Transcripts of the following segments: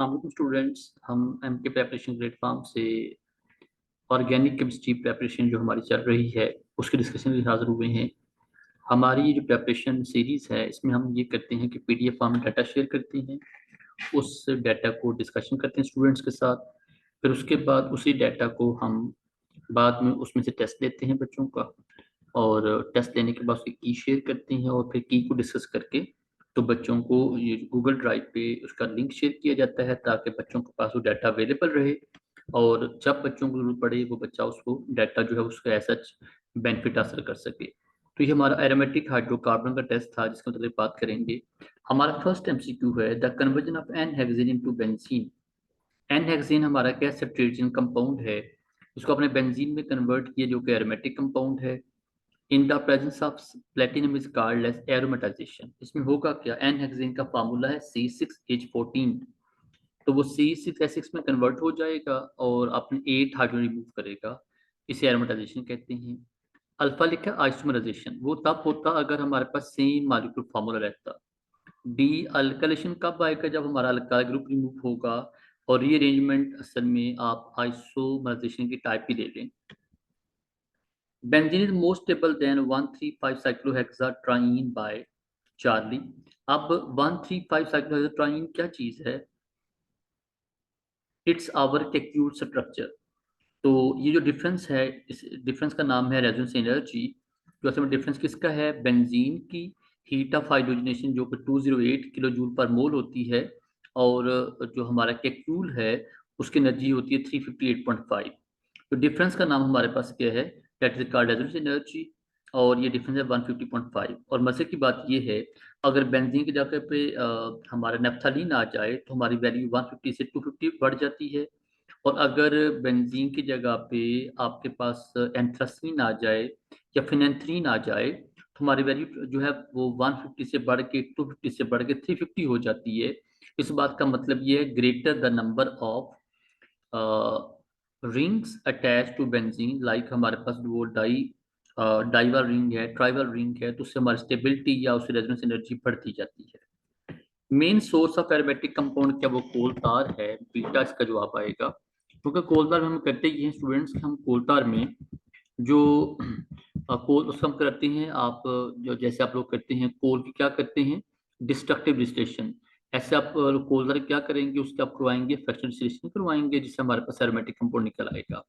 अस्सलाम वालेकुम स्टूडेंट्स। हम एमके प्रेपरेशन प्लेटफॉर्म से ऑर्गेनिक केमिस्ट्री प्रेपरेशन जो हमारी चल रही है उसके डिस्कशन के लिए हाजिर हुए हैं। हमारी ये जो प्रेपरेशन सीरीज़ है इसमें हम ये करते हैं कि पीडीएफ फॉर्म में डाटा शेयर करते हैं, उस डाटा को डिस्कशन करते हैं स्टूडेंट्स के साथ। फिर उसके बाद उसी डाटा को हम बाद में उसमें से टेस्ट लेते हैं बच्चों का, और टेस्ट लेने के बाद उसकी की शेयर करते हैं और फिर की को डिस्कस करके तो बच्चों को ये गूगल ड्राइव पे उसका लिंक शेयर किया जाता है ताकि बच्चों के पास वो डाटा अवेलेबल रहे, और जब बच्चों को जरूरत पड़े वो बच्चा उसको डाटा जो है उसका ऐसा बेनिफिट हासिल कर सके। तो ये हमारा एरोमेटिक हाइड्रोकार्बन का टेस्ट था जिसके मतलब बात करेंगे। हमारा फर्स्ट एमसीक्यू है the conversion of n hexane into benzene. N hexane हमारा क्या सब्स्टिट्यूशन कंपाउंड है, उसको अपने बेंजीन में कन्वर्ट किया जो कि एरोमेटिक कंपाउंड है। In the presence of platinum is called as aromatisation. इसमें होगा क्या, एन हेक्सेन का फार्मूला है C6H14, तो वो C6H6 में कन्वर्ट हो जाएगा और अपने 8 हाइड्रोजन रिमूव करेगा, इसे एरोमेटाइजेशन कहते हैं। अल्फा लिखा आइसोमराइजेशन, वो तब होता अगर हमारे पास सेम मॉलिक्यूलर फार्मूला रहता। डी अल्काइलेशन कब आएगा, जब हमारा अल्काइल ग्रुप रिमूव होगा। और रीअरेंजमेंट असल में आप आइसोमराइजेशन की टाइप ही ले लें। Benzene is more stable than 135 cyclohexatriene by Charlie. अब 135 साइक्लोहेक्साट्राइन क्या चीज है? It's our Kekule structure. तो ये जो डिफरेंस है, इस डिफरेंस का नाम है रेजोनेंस एनर्जी। जो असल में डिफरेंस किसका है? बेंजीन की हीट ऑफ हाइड्रोजनेशन जो कि 208 किलो जूल पर मोल होती है, और जो हमारा केक्यूल है उसकी एनर्जी होती है 358.5। तो डिफरेंस का नाम हमारे पास क्या है? That is called resonance energy, और ये डिफरेंस है 150.5। और मजे की बात ये है, अगर बेंजीन की जगह पे हमारा नेफ्थलीन आ जाए तो हमारी वैल्यू 150 से 250 बढ़ जाती है। और अगर बेंजीन की जगह पे आपके पास एंथ्रासीन आ जाए या फिनेंथ्रीन आ जाए तो हमारी वैल्यू जो है वो 150 से बढ़ के 250 से बढ़ के 350 हो जाती है। इस बात का मतलब ये है greater the number of rings attach to benzene, like हमारे पास वो डाइवर रिंग है, ट्राइवल रिंग है, तो उससे हमारी स्टेबिलिटी या उससे रेजोनेंस एनर्जी बढ़ती जाती है। Main source of aromatic compound क्या वो कोल तार है? बीटा इसका जवाब आएगा, क्योंकि कोल तार में हम करते ये हैं स्टूडेंट्स, हम कोल तार में जो कोल उसका हम करते हैं, आप जो जैसे आप लोग करते हैं कोल की क्या करते हैं, डिस्ट्रक्टिव डिस्टिलेशन। ऐसे आप कोल तार क्या करेंगे, उसके आप करवाएंगे फ्रैक्शनल डिस्टिलेशन करवाएंगे जिससे हमारे पास एरोमेटिक कंपाउंड निकल आएगा।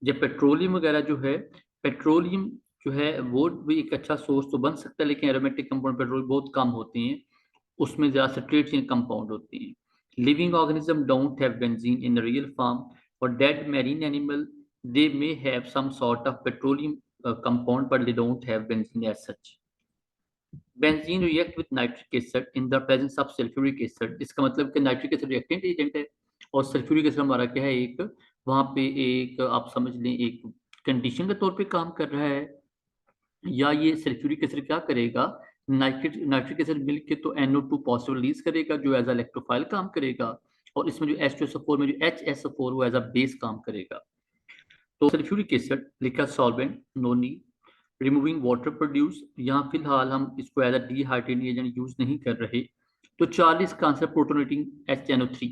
जब पेट्रोलियम वगैरह जो है, पेट्रोलियम जो है वो भी एक अच्छा सोर्स तो बन सकता है, लेकिन एरोमेटिक कंपाउंड पेट्रोल बहुत कम होते हैं, उसमें ज़्यादा स्ट्रेट चेन कंपाउंड होती हैं। Living organism don't have benzene in real form, और dead marine animal they may have some sort of petroleum compound but they don't have benzene as such. Benzene react with nitric acid in the presence of sulphuric acid. इसका मतलब कि nitric acid reactant agent है और sulphuric acid हमारा क्या है, एक वहां पे एक आप समझ लें एक कंडीशन के तौर पे काम कर रहा है। या ये सल्फ्यूरिक एसिड क्या करेगा, नाइट्रिक एसिड मिल के तो NO2 पॉजिटिव रिलीज करेगा जो एज अ इलेक्ट्रोफाइल काम करेगा, और इसमें जो H2SO4 में जो HSO4 वो एज अ बेस काम करेगा। तो सल्फ्यूरिक एसिड लिखा solvent, no need removing water produce. यहाँ फिलहाल हम इसको as a dehydrating agent use नहीं कर रहे। तो 40 का आंसर प्रोटोनेटिंग HNO3,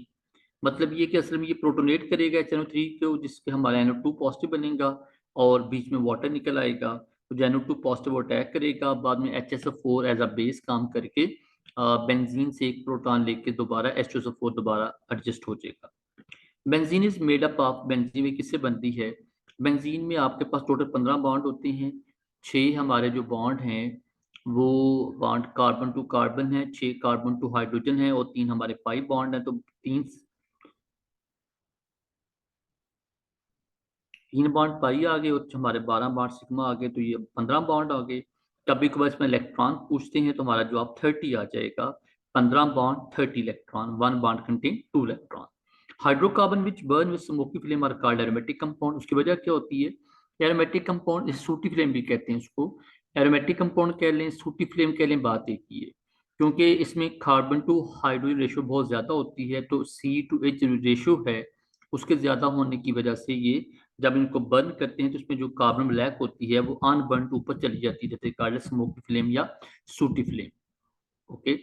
मतलब ये कि असल में ये प्रोटोनेट करेगा HNO3 को, जिसके हमारा NO2 पॉजिटिव बनेगा और बीच में वाटर निकल आएगा। तो जो NO2 पॉजिटिव अटैक करेगा, बाद में HSO4 एज अ बेस काम करके बेंजीन से एक प्रोटॉन लेके दोबारा H2SO4 दोबारा एडजस्ट हो जाएगा। Benzene is made up of, benzene में किससे बनती है? बेंजीन में आपके पास टोटल 15 बॉन्ड होते हैं। 6 हमारे जो बॉन्ड हैं वो बॉन्ड कार्बन टू कार्बन है, 6 कार्बन टू हाइड्रोजन है, और 3 हमारे पाई बॉन्ड है। तो तीन बॉन्ड पाई आ गए और हमारे 12 बॉन्ड सिग्मा आ गए, तो ये 15 बॉन्ड आ गए। कभी कभार इसमें इलेक्ट्रॉन पूछते हैं तो हमारा जवाब 30 आ जाएगा। 15 bond 30 electron, one bond contain 2 electron. Hydrocarbon which burn with smoky flame are called aromatic compound. उसकी वजह क्या होती है? एरोमेटिक कंपाउंड सूटी फ्लेम भी कहते हैं उसको, एरोमेटिक कंपाउंड कह लें, सूटी फ्लेम कह लें, बात एक ही है। क्योंकि इसमें कार्बन टू हाइड्रोजन रेशियो बहुत ज्यादा होती है, तो C/H रेशियो है उसके ज्यादा होने की वजह से ये जब इनको बर्न करते हैं तो इसमें जो कार्बन ब्लैक होती है वो अनबर्न ऊपर चली जाती है, जैसे कार्ड स्मोकी फ्लेम या सूटी फ्लेम। ओके,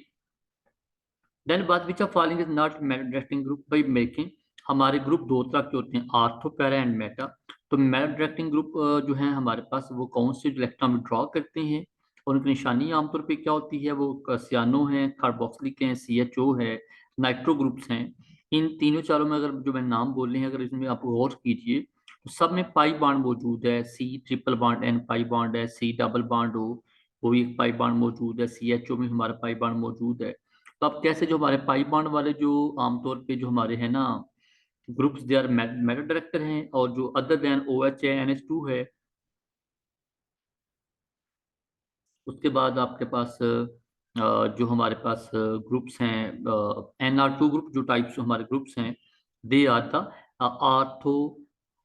देन बात विच of following is not directing group by making. हमारे ग्रुप दो तरह के होते हैं, आर्थो, पैरा एंड मेटा। तो मेटा डायरेक्टिंग ग्रुप जो है हमारे पास, वो कौन से इलेक्ट्रॉन विड्रॉ करते हैं और उनकी निशानी आमतौर पे क्या होती है, वो सियानो है, कार्बोक्सिलिक है, CHO है, नाइट्रो ग्रुप्स हैं। इन तीनों चारों में अगर जो मैं नाम बोल रहे हैं, अगर इसमें आप गौर कीजिए तो सब में पाई बॉन्ड मौजूद है। C triple bond N pi bond है, C डबल बॉन्ड हो वो भी एक पाई बॉन्ड मौजूद है, CHO में हमारा पाई बॉन्ड मौजूद है। तो अब कैसे जो हमारे पाई बॉन्ड वाले जो आमतौर पे जो हमारे हैं ना groups, they are meta director हैं, और जो अदर देन OH है, NH2 है। उसके बाद आपके पास जो हमारे पास ग्रुप्स हैं, NR2 ग्रुप, जो टाइप्स हमारे ग्रुप्स हैं, they are the ortho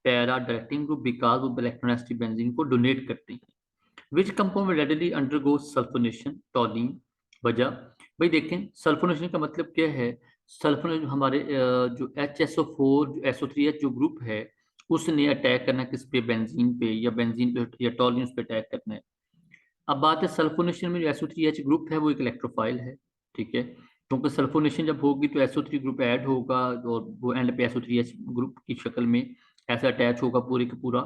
para directing group, because वो इलेक्ट्रोनेगेटिव बेंजीन को डोनेट करते हैं। Which compound readily undergo sulphonation, toluene. वजह, भाई देखें सल्फोनेशन का मतलब क्या है। सल्फोनेशन हमारे जो HSO4 जो SO3H जो ग्रुप है, उसने अटैक करना है किस पे, बेंजीन पे, या बेंजीन पे या टॉलिन पे अटैक करना है। अब बात है सल्फोनेशन में, जो SO3H ग्रुप है वो एक इलेक्ट्रोफाइल है, ठीक है। क्योंकि सल्फोनेशन जब होगी तो SO3 ग्रुप ऐड होगा, और वो एंड पे SO3H ग्रुप की शक्ल में ऐसा अटैच होगा पूरे का पूरा।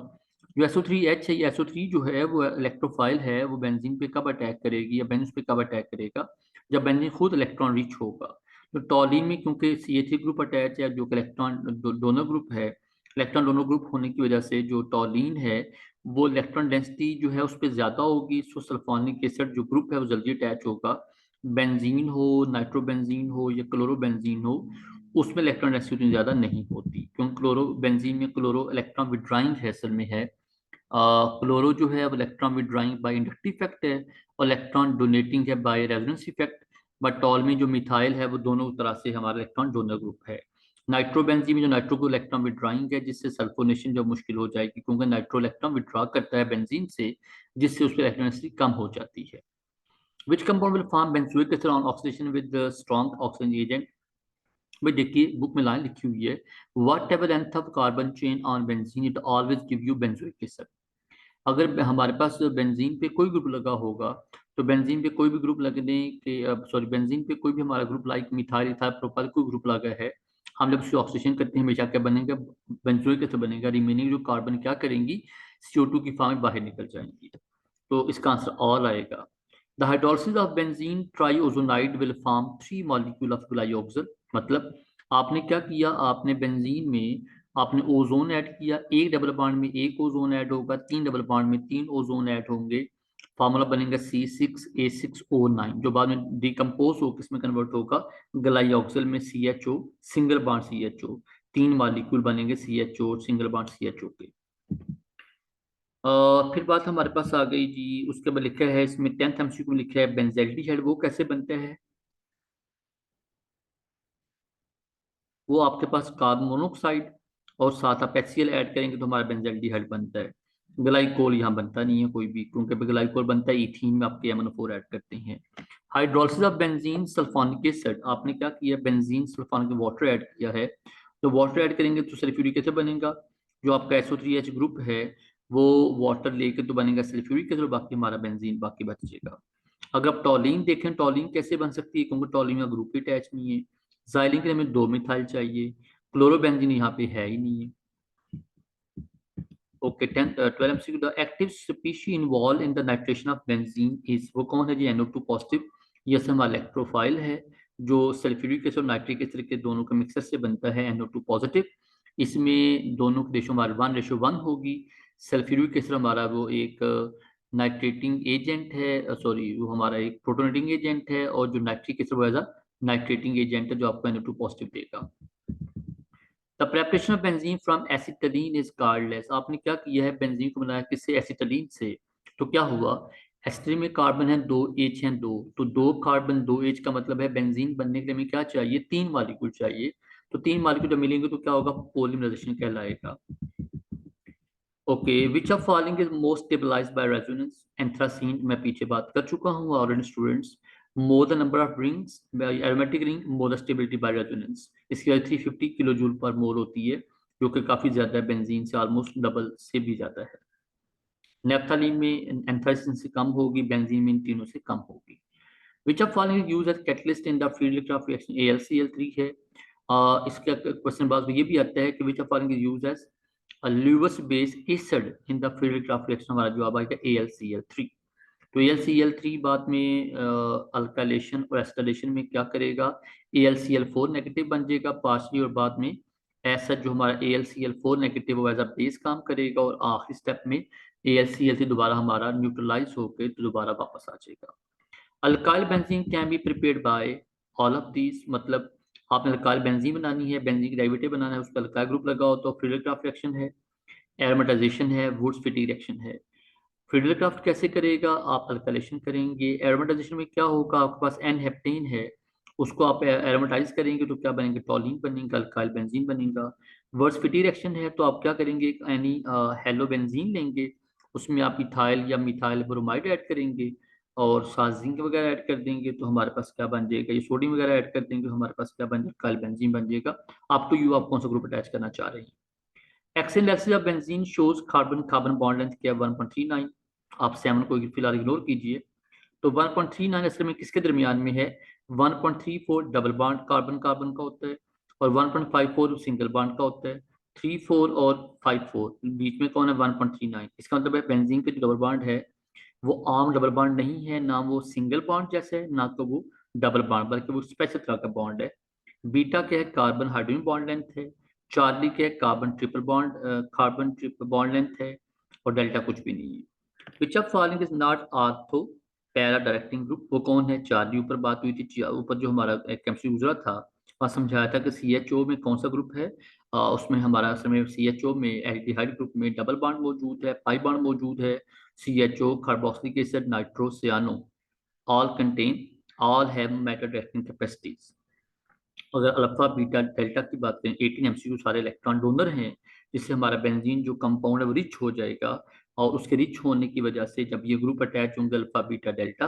जो SO3H है, ये SO3 जो है वो इलेक्ट्रोफाइल है, वो बेंजीन पे कब अटैक करेगी या बेंजीन पे कब अटैक करेगा, जब बेंजीन खुद इलेक्ट्रॉन रिच होगा। तो टॉलिन में क्योंकि CH3 ग्रुप अटैच है, जो इलेक्ट्रॉन डोनर ग्रुप है, इलेक्ट्रॉन डोनर ग्रुप होने की वजह से जो टॉलिन है वो इलेक्ट्रॉन डेंसिटी जो है उस पर ज्यादा होगी, सो सल्फोनिक एसिड जो ग्रुप है वो जल्दी अटैच होगा। बेंजीन हो, नाइट्रोबेंजीन हो या क्लोरोबेंजीन हो, उसमें इलेक्ट्रॉन डेंसिटी उतनी ज्यादा नहीं होती, क्योंकि क्लोरोबेंजीन में क्लोरो इलेक्ट्रॉन विड्राइंग है असल में है। क्लोरो जो है वो electron withdrawing by inductive effect है, और इलेक्ट्रॉन डोनेटिंग है by resonance effect. But toluene में जो मिथाइल है वो दोनों तरह से हमारा इलेक्ट्रॉन डोनर ग्रुप है। नाइट्रोबेंजीन में जो नाइट्रो को इलेक्ट्रॉन विड्राइंग है, जिससे सल्फोनेशन जो मुश्किल हो जाएगी, क्योंकि नाइट्रो इलेक्ट्रॉन विड्रॉ करता है बेंजीन से, जिससे उस पर इलेक्ट्रॉनिसिटी कम हो जाती है। Which compound will form benzoic acid on oxidation with strong oxygen agent. भाई देखिए बुक में लाइन लिखी हुई है, what ever length of carbon chain on benzene it always give you benzoic acid. अगर हमारे पास बेंजीन पे कोई ग्रुप लगा होगा, तो बेंजीन पे कोई भी ग्रुप लगने के, सॉरी बेंजीन पे कोई भी हमारा group like methyl ethyl propyl कोई ग्रुप लगा है, हम जब उससे ऑक्सीडेशन करते हैं हमेशा क्या बनेगा, बेंजोइक एसिड बनेगा। रिमेनिंग जो कार्बन क्या करेंगी, CO2 की फॉर्म में बाहर निकल जाएंगी। तो इसका आंसर ऑल आएगा। The hydrolysis of benzene triozonide will form 3 molecule of glyoxal. मतलब आपने क्या किया, आपने बेंजीन में आपने ओजोन ऐड किया, एक डबल बॉन्ड में एक ओजोन ऐड होगा, 3 डबल बॉन्ड में 3 ओजोन ऐड होंगे, फार्मूला बनेगा C6H6O9, जो बाद में डिकम्पोज हो किसमें कन्वर्ट होगा, ग्लाइऑक्सिल में, CHO, single bond CHO, 3 molecule बनेंगे CHO सिंगल बॉन्ड CHO के। फिर बात हमारे पास आ गई जी, उसके बाद लिखा है इसमें 10th MCQ में लिखा है बेंजल्डिहाइड वो कैसे बनता है। वो आपके पास कार्बन मोनोऑक्साइड और साथ आप HCl ऐड करेंगे तो हमारा बेंजल्डिहाइड बनता है। ग्लाइकोल यहाँ बनता नहीं है कोई भी, क्योंकि ग्लाइकोल बनता है इथीन में, आपके MnO4 ऐड करते हैं। Hydrolysis of benzene sulphonic acid, आपने क्या किया, बेंजीन सल्फोनिक वाटर ऐड किया है, तो वाटर ऐड करेंगे तो सल्फ्यूरिक एसिड बनेगा। जो आपका SO3H ग्रुप है वो वाटर लेके तो बनेगा सल्फ्यूरिक एसिड, बाकी हमारा बेंजीन बाकी बचेगा। अगर आप टॉलिन देखें, टॉलिन कैसे बन सकती है, क्योंकि टॉलिन का ग्रुप ही अटैच नहीं है। जाइलिन के लिए हमें 2 मिथाइल चाहिए, क्लोरोबेंजीन यहाँ पे है ही नहीं है। Okay, 12 MCQ, the active species involve in the nitration of benzene is, वो कौन है जी, NO2 पॉजिटिव। ये हमारा इलेक्ट्रोफाइल है, जो सल्फ्यूरिक एसिड और नाइट्रिक एसिड के दोनों के मिक्सर से बनता है, NO2 पॉजिटिव। इसमें दोनों के रेशो हमारे 1:1 होगी। सल्फ्यूरिक एसिड हमारा वो एक नाइट्रेटिंग एजेंट है, सॉरी वो हमारा एक प्रोटोनेटिंग एजेंट है, और जो नाइट्रिक एसिड वो एज अ नाइट्रेटिंग एजेंट है, जो आपको NO2 पॉजिटिव देगा। The preparation of benzene from acetylene is cardless, आपने क्या किया है, बेंजीन को बनाया किससे, एसिटिलीन से। तो क्या हुआ, एसिटिलीन में कार्बन है 2 H हैं 2, तो 2 कार्बन 2 H का मतलब है बेंजीन बनने के लिए हमें क्या चाहिए, 3 मॉलिक्यूल चाहिए। तो 3 मॉलिक्यूल जब मिलेंगे तो क्या होगा, पॉलीमराइजेशन कहलाएगा। Okay, which of following is most stabilised by resonance, anthracene मैं पीछे बात कर चुका हूँ already students. More the number of rings aromatic ring, more the stability by resonance. इसकी वजह 350 किलो जूल पर मोल होती है, जो कि काफी ज्यादा है, बेंजीन से ऑलमोस्ट डबल से भी ज्यादा है। नेफ्थालीन में एंथ्रासीन से कम होगी, बेंजीन में इन तीनों से कम होगी। Which of following use as catalyst in the field of reaction, AlCl3 है। इसका क्वेश्चन बाद में ये भी आता है कि which of following is use as Lewis base acid in the field of reaction, हमारा जवाब आएगा AlCl3। तो AlCl3 बाद में अल्काइलेशन और एसिटाइलेशन में क्या करेगा, AlCl4 नेगेटिव बन जाएगा पार्शली, और बाद में ऐसा जो हमारा AlCl4 नेगेटिव वो एज अ बेस काम करेगा, और आखिरी स्टेप में AlCl3 दोबारा हमारा न्यूट्रलाइज होकर तो दोबारा वापस आ जाएगा। Alkyl benzene can be prepared by all of these, मतलब आपने अल्काइल बेंजीन बनानी है, बेंजीन की डेरिवेटिव बनाना है, उस पर अल्काइल ग्रुप लगाओ तो फ्रीडल रिएक्शन है, एरोमेटाइजेशन है, वुड्स फिटिंग रिएक्शन है। फ्रीडल क्राफ्ट कैसे करेगा, आप अल्काइलेशन करेंगे, एरोमेटाइजेशन में क्या होगा, आपके पास एन हेप्टेन है, उसको आप एरोमेटाइज करेंगे तो क्या बनेंगे, टॉलिन बनेगा, अल्काइल बेंजीन बनेगा। वर्स फिटी रिएक्शन है तो आप क्या करेंगे, एनी हेलो बेंजीन लेंगे, उसमें आप इथाइल या मिथाइल ब्रोमाइड ऐड करेंगे और साथ जिंक वगैरह ऐड कर देंगे तो हमारे पास क्या बन जाएगा, ये सोडियम वगैरह ऐड कर देंगे तो हमारे पास क्या बन जाएगा, अल्काइल बेंजीन बन जाएगा। आप टू यू आप कौन सा ग्रुप अटैच करना चाह रहे हैं। Excel of benzene shows carbon carbon bond length क्या है 1.39, आप 7 को फिलहाल इग्नोर कीजिए। तो 1.39 असल में किसके दरमियान में है, 1.34 डबल बॉन्ड कार्बन कार्बन का होता है और 1.54 सिंगल बॉन्ड का होता है। 34 और 54 बीच में कौन है, 1.39। इसका मतलब है बेंजीन के जो डबल बॉन्ड है वो आम डबल बॉन्ड नहीं है, ना वो सिंगल बॉन्ड जैसे है, ना तो वो डबल बॉन्ड, बल्कि वो स्पेशल तरह का बॉन्ड है। बीटा क्या है, कार्बन हाइड्रोजन बॉन्ड लेंथ है। चार्ली क्या है, कार्बन ट्रिपल बॉन्ड लेंथ है। और डेल्टा कुछ भी नहीं है। विच of following is not ortho para directing group, वो कौन है, चार्ली ऊपर बात हुई थी, ऊपर जो हमारा केमिस्ट्री गुजरा था वहाँ समझाया था कि CHO में कौन सा ग्रुप है। उसमें हमारा असल में CHO में एल्डिहाइड ग्रुप में डबल बॉन्ड मौजूद है, पाई बॉन्ड मौजूद है। CHO carboxylic acid nitro cyano all have metal directing capacities. अगर अल्फा बीटा डेल्टा की बात करें, 18 MCQ सारे इलेक्ट्रॉन डोनर हैं, जिससे हमारा बेंजीन जो कंपाउंड है वो रिच हो जाएगा, और उसके रिच होने की वजह से जब ये ग्रुप अटैच होंगे अल्फा बीटा डेल्टा,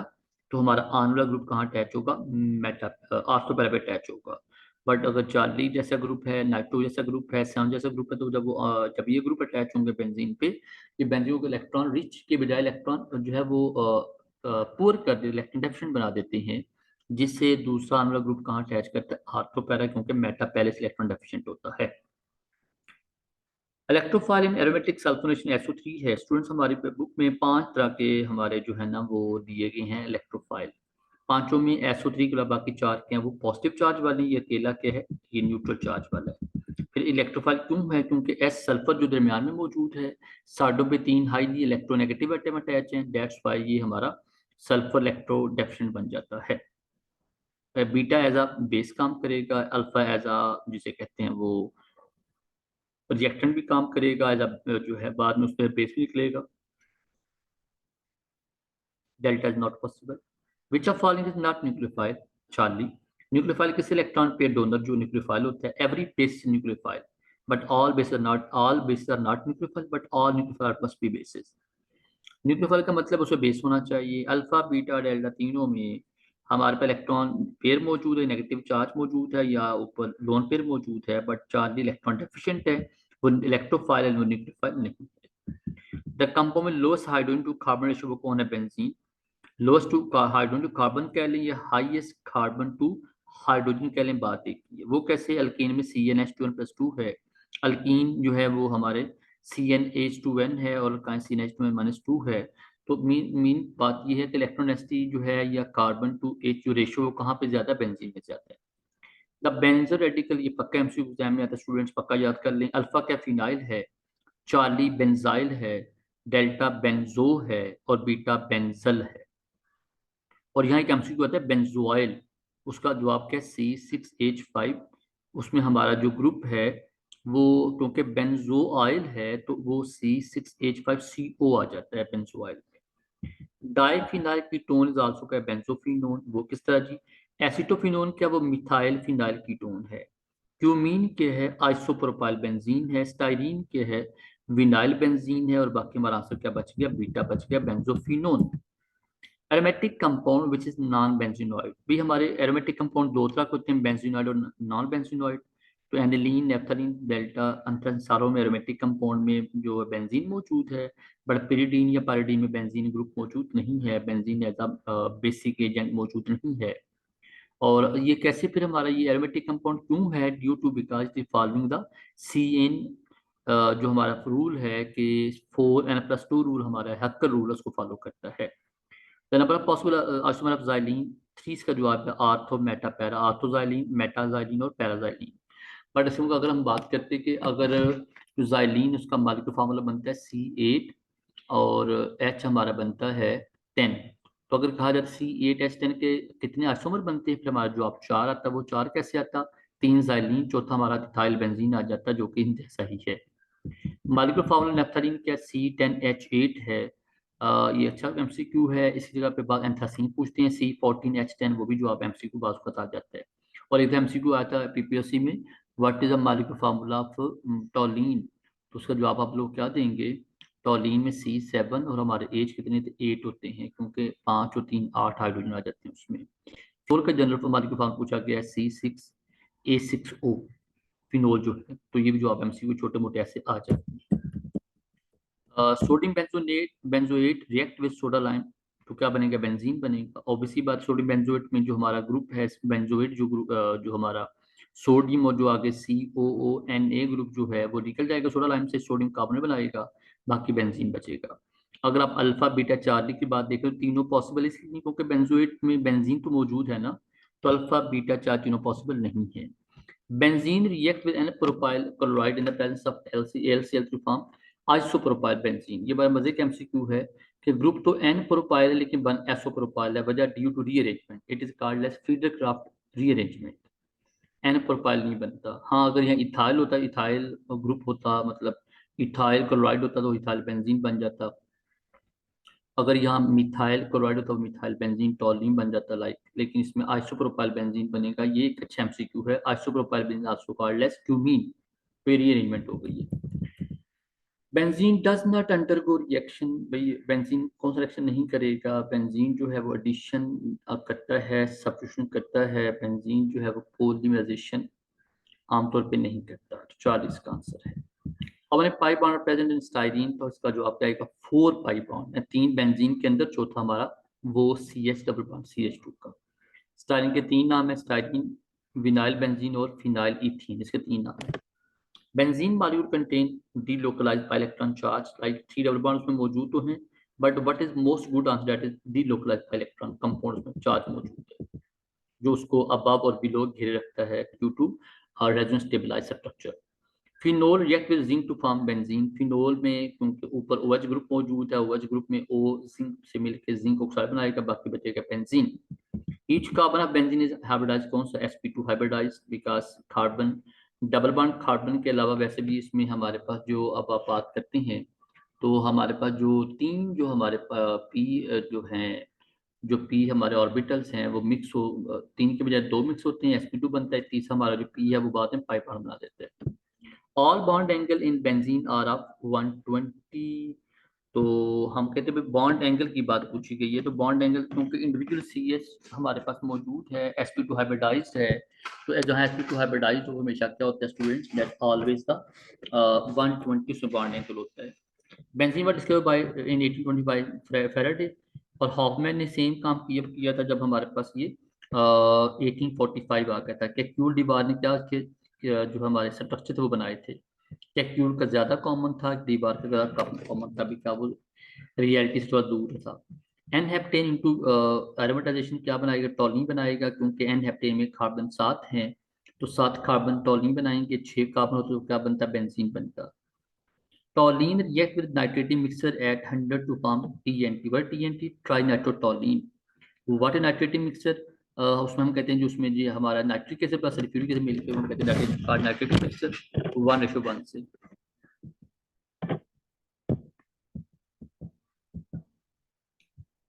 तो हमारा आने वाला ग्रुप कहाँ अटैच होगा, मेटा आर्थोपैरा पे अटैच होगा। बट अगर चार्ली जैसा ग्रुप है, नाइट्रो जैसा ग्रुप है, सैम जैसा ग्रुप है, तो जब ये ग्रुप अटैच होंगे बेंजीन पे, ये बेंजीन को इलेक्ट्रॉन रिच के बजाय इलेक्ट्रॉन जो है वो पुअर कर दे, इलेक्ट्रॉन डेफिशिएंट बना देते हैं, जिससे दूसरा आने वाला ग्रुप कहाँ अटैच करता है, आर्थोपैरा, क्योंकि मेटा पहले से इलेक्ट्रॉन डेफिशिएंट होता है। इलेक्ट्रोफाइल इन एरोमेटिक सल्फोनेशन SO3 है। स्टूडेंट्स हमारी बुक में 5 तरह के हमारे जो है ना वो दिए गए हैं इलेक्ट्रोफाइल। पांचों में SO3 के अलावा बाकी 4 के हैं वो पॉजिटिव चार्ज वाले, ये अकेला के है, ये न्यूट्रल चार्ज वाला है। फिर इलेक्ट्रोफाइल क्यों है, क्योंकि S सल्फर जो दरमियान में मौजूद है, साइडों पे 3 हाईली इलेक्ट्रोनेगेटिव एटम अटैच हैं, दैट्स वाई ये हमारा सल्फर इलेक्ट्रो डेफिशिएंट बन जाता है। बीटा एज अ बेस काम करेगा, अल्फा एज अ जिसे कहते हैं वो रिएक्टेंट भी काम करेगा, एज अ जो है बाद में उस पर बेस भी निकलेगा। Delta is not possible. Which of following is not nucleophile, Charlie. Nucleophile किस इलेक्ट्रॉन पेयर डोनर जो न्यूक्लियोफाइल होता है, every base nucleophile but all base are not, all base are not nucleophile but all nucleophile must be basis. Nucleophile का मतलब उसे base होना चाहिए। Alpha beta delta तीनों में हमारे पास इलेक्ट्रॉन पेयर मौजूद है, नेगेटिव चार्ज मौजूद है या ऊपर लोन पेयर मौजूद है, बट चार्ली इलेक्ट्रॉन डेफिशिएंट है, वो इलेक्ट्रोफाइल है, वो न्यूक्लियोफाइल नहीं है। द कंपाउंड में lowest hydrogen to carbon ratio वो कौन है, benzene. Lowest to hydrogen to carbon कह लें या हाईएस्ट कार्बन टू हाइड्रोजन कह लें, बात एक ही है। वो कैसे, अल्कीन में CnH2n+2 है, अल्कीन जो है वो हमारे CnH2n है और CnH2n-2 है। तो मीन बात ये है कि इलेक्ट्रॉन डेंसिटी जो है या कार्बन टू एच जो रेशियो कहाँ पे ज्यादा, बेंजीन में ज्यादा है। द बेंजो रेडिकल, ये पक्का MCQ एग्जाम में आता है, स्टूडेंट्स पक्का याद कर लें। अल्फा क्या, फिनाइल है, चार्ली बेंजाइल है, डेल्टा बेंजो है और बीटा बेंजल है। और यहाँ एक MCQ आता है बेंजोइल, उसका जवाब क्या है, C6H5। उसमें हमारा जो ग्रुप है वो क्योंकि बेंजोइल है तो वो C6H5CO आ जाता है benzoyl. Diphenyl ketone is also का बेंजोफिनोन, वो किस तरह जी। एसिटोफिनोन क्या, वो मिथाइल फिनाइल कीटोन है। क्यूमीन के है आइसोप्रोपाइल बेंजीन है। स्टाइरीन के है विनाइल बेंजीन है। और बाकी हमारा आंसर क्या बच गया, बीटा बच गया, benzophenone. Aromatic compound which is non benzenoid, भी हमारे एरोमेटिक कंपाउंड दो तरह के होते हैं, बेंजीनॉइड और नॉन बेंजीनॉइड। तो एनिलीन, नेफ्थलीन, डेल्टा अंथ्रस सारों में एरोमेटिक कंपाउंड में जो है बेंजीन मौजूद है, बट पिरिडीन या पारिडीन में बेंजीन ग्रुप मौजूद नहीं है, benzene as a basic agent मौजूद नहीं है। और ये कैसे फिर हमारा ये एरोमेटिक कंपाउंड क्यों है? Due to because the following the C N, जो हमारा रूल है कि 4n+2 रूल हमारा है, हक्कर रूल उसको फॉलो करता है। The number of possible isomer of xylene 3, इसका जवाब है आर्थो, मेटा, पैरा। आर्थोजाइलीन, मेटाजाइलीन और पैराजाइलीन। बट इसमें अगर हम बात करते हैं कि अगर जो जाइलीन उसका मालिक्यूल फार्मूला बनता है C8 और H हमारा बनता है 10, तो अगर कहा जाए C8H10 के कितने आइसोमर बनते हैं, फिर हमारा जवाब 4 आता। वो 4 कैसे आता? 3 जाइलीन, चौथा हमारा इथाइल बेंजीन आ जाता, जो कि इन जैसा ही है। मॉलिक्यूलर फार्मूला नेफ्थलीन क्या C10H8 है। ये अच्छा एमसीक्यू है। इसी जगह पे बाद एंथ्रासीन पूछते हैं C14H10, वो भी जो आप एमसीक्यू बाज को आ जाता है। और एक एमसीक्यू आता है पीपीएससी में, what is the molecular formula of toluene, तो उसका जवाब आप लोग क्या देंगे? टोलिन में C7 और हमारे एज कितने थे? 8 होते हैं, क्योंकि 5 और 3 8 हाइड्रोजन आ जाते हैं उसमें। फिनोल का जनरल मॉलिक्यूलर फार्मूला पूछा गया है C6A6O, फिनोल जो है। तो ये भी जो आप एमसीक्यू छोटे मोटे ऐसे आ जाते हैं। Sodium benzonate benzoate react with soda lime, तो क्या बनेगा? बेंजीन बनेगा। ऑब्वियसली बात, सोडियम बेंजोएट में जो हमारा ग्रुप है बेंजोएट, जो ग्रुप जो हमारा सोडियम और जो आगे COONA ग्रुप जो है वो निकल जाएगा सोडा लाइम से, सोडियम कार्बोनेट बनाएगा, बाकी बेंजीन बचेगा। अगर आप अल्फा बीटा चार्ली की बात देखें तो तीनों पॉसिबल है, इसलिए क्योंकि बेंजोएट में बेंजीन तो मौजूद है ना, तो अल्फा बीटा चार तीनों पॉसिबल नहीं है। Benzene react with N-propyl chloride in the presence of AlCl to form isopropyl benzene। ये बड़ा मजे का एमसीक्यू है कि ग्रुप तो N प्रोपाइल है लेकिन बन एसोप्रोपाइल है, वजह due to rearrangement, it is called as Friedel Crafts rearrangement. N propyl नहीं बनता। हाँ, अगर यहाँ इथाइल होता, इथाइल ग्रुप होता, मतलब इथाइल क्लोराइड होता तो इथाइल बेंजीन बन जाता। अगर यहाँ मिथाइल क्लोराइड होता तो मिथाइल बेंजीन टॉलिन बन जाता लाइक, लेकिन इसमें आइसोप्रोपाइल बेंजीन बनेगा। ये एक अच्छा एमसीक्यू है। Isopropyl benzene also called as cumene, फिर ये अरेंजमेंट हो गई है। Benzene does not undergo reaction, भाई बेंजीन कौन सा रिएक्शन नहीं करेगा? बेंजीन जो है वो एडिशन करता है, सब्स्टिट्यूशन करता है। बेंजीन जो है वो पॉलीमराइजेशन आमतौर पे नहीं करता। तो 40 का आंसर है। अब हमने pi bond present in styrene, तो इसका जो आपका आएगा 4 पाई बॉन्ड है, 3 बेंजीन के अंदर, चौथा हमारा वो CH डबल बॉन्ड CH2 का। स्टाइरीन के 3 नाम है, स्टाइरीन, विनाइल बेंजीन और फिनाइल इथीन, इसके 3 नाम है। Benzene molecule contain delocalised pi electron charge, like 3 double bond उसमें मौजूद तो हैं, but what is most good answer, that is delocalised pi electron compound में चार्ज मौजूद है, जो उसको अबव और बिलो घेरे रखता है due to resonance stabilised structure. Phenol react with zinc to form benzene, phenol में क्योंकि ऊपर OH ग्रुप मौजूद है, OH ग्रुप में O जिंक से मिलकर जिंक ऑक्साइड बनाएगा, बाकी बचेगा benzene. Each carbon of benzene is hybridised, कौन सा? sp2 hybridised, because carbon double bond carbon के अलावा वैसे भी इसमें हमारे पास जो अब आप बात करते हैं, तो हमारे पास जो 3 जो हमारे पी जो हैं, जो पी हमारे ऑर्बिटल्स हैं वो मिक्स हो, 3 के बजाय 2 मिक्स होते हैं, sp2 बनता है। तीसरा हमारा जो पी है वो बाद में पाई बॉन्ड बना देते हैं। All bond angle in benzene are of 120, तो हम कहते हैं बॉन्ड एंगल की बात पूछी गई है, तो बॉन्ड एंगल क्योंकि इंडिविजुअल CH हमारे पास मौजूद है, sp2 हाइब्रिडाइज्ड है, तो जहाँ sp2 हाइब्रिडाइज्ड हो हमेशा क्या होता है स्टूडेंट्स, दैट ऑलवेज द 120 से बॉन्ड एंगल होता है। Benzene was discovered by in 1825 Faraday, और हॉफमैन ने सेम काम किया था जब हमारे पास ये 1845 आ गया था। कैक्यूल डिबार ने जो हमारे स्ट्रक्चर थे वो बनाए थे। कैक्यूल का ज्यादा कॉमन था, डिबार का ज्यादा कॉमन था, भी क्या वो रियलिटी से थोड़ा दूर था। एन हेप्टेन इंटू एरोमेटाइजेशन क्या बनाएगा? टॉलिन बनाएगा, क्योंकि एन हेप्टेन में कार्बन 7 हैं, तो 7 कार्बन टॉलिन बनाएंगे, 6 कार्बन होते तो क्या बनता? बेंजीन बनता। Toluene react with nitrogen mixture at 100 to form TNT. What TNT? Trinitrotoluene. What is nitrogen mixture? उसमें हम कहते हैं जो उसमें जी हमारा nitric acid plus sulphuric acid मिलकर हम कहते हैं नाइट्रोजन मिक्सचर 1:1 से।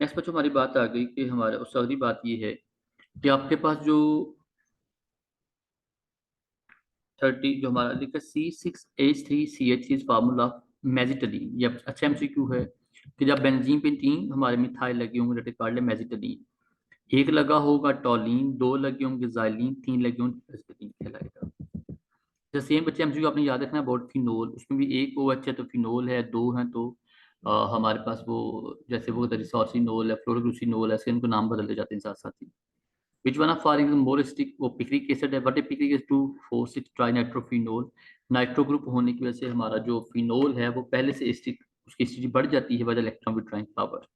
नेक्स्ट बच्चों हमारी बात आ गई कि हमारे उससे अगली बात ये है कि आपके पास जो 30 जो हमारा लिखा C6H3CH इज फार्मूला ऑफ मेजिटलीन, ये अच्छा एमसीक्यू है कि जब बेंजीन पे 3 हमारे मिथाइल लगे होंगे, दैट इज कॉल्ड मेजिटलीन। एक लगा होगा टॉलीन, 2 लगे होंगे जाइलीन, 3 लगे होंगे एस्पिरिन कहलाएगा। सेम बच्चे एमसीक्यू आपने याद रखना है अबाउट फिनोल, उसमें भी एक OH है तो फिनोल है, दो हैं तो हमारे पास वो जैसे वो रिसोर्सिनोल है, फ्लोरोग्लूसिनोल है, ऐसे इनको नाम बदलते जाते हैं साथ साथ ही। Which one of following is more acidic, वो पिक्रिक एसिड है, but picric acid 2,4,6 trinitrophenol. Nitro group होने की वजह से हमारा जो फिनोल है वो पहले से एसिडिक, उसकी एसिडिटी बढ़ जाती है by the electron withdrawing power.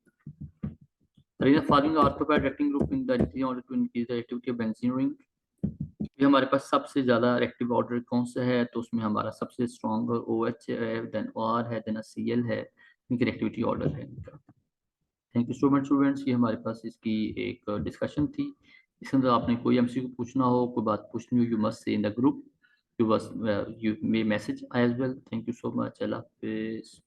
Following ortho pad acting group in the in order to increase the activity of benzene ring। ये हमारे पास सबसे ज्यादा एक्टिव ऑर्डर कौन सा है, तो उसमें हमारा सबसे स्ट्रॉन्ग OH है, देन OR है, देन Cl है, इनकी एक्टिविटी ऑर्डर है इनका। Thank you so much students, ये हमारे पास इसकी एक डिस्कशन थी। इसके अंदर आपने कोई एमसीक्यू पूछना हो, कोई बात पूछनी हो, you must say in the group, you may message as well. Thank you so much, Allah हाफिज़।